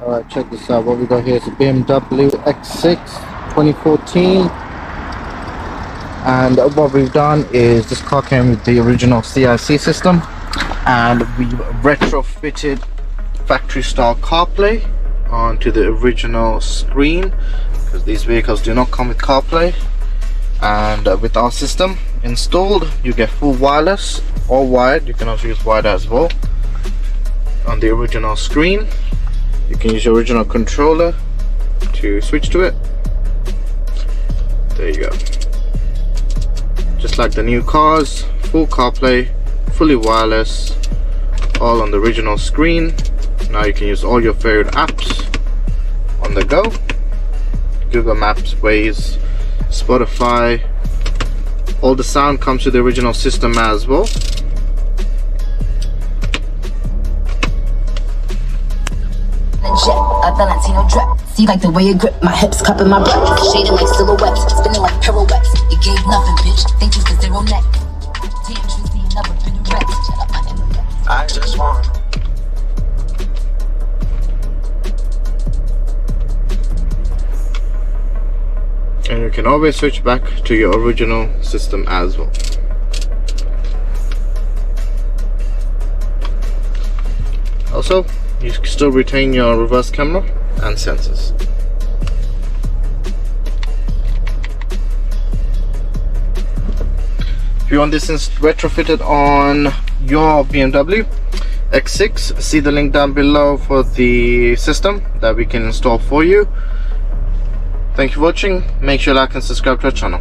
Alright, check this out. What we got here is a BMW X6 2014. And what we've done is this car came with the original CIC system, and we retrofitted factory style CarPlay onto the original screen, because these vehicles do not come with CarPlay. And with our system installed, you get full wireless or wired. You can also use wired as well. On the original screen, you can use your original controller to switch to it. There you go. Just like the new cars, full CarPlay, fully wireless, all on the original screen. Now you can use all your favorite apps on the go. Google Maps, Waze, Spotify. All the sound comes to the original system as well. A Valentino drip. See like the way you grip my hips, cupping my breath. Shading like silhouettes, spinning like pirouettes. You gave nothing, bitch. Thank you for zero net. Damn, Juicy, you never been a wreck. Shut up, my internet. I just want. And you can always switch back to your original system as well. Also, you can still retain your reverse camera and sensors. If you want this retrofitted on your BMW X6, see the link down below for the system that we can install for you. Thank you for watching. Make sure you like and subscribe to our channel.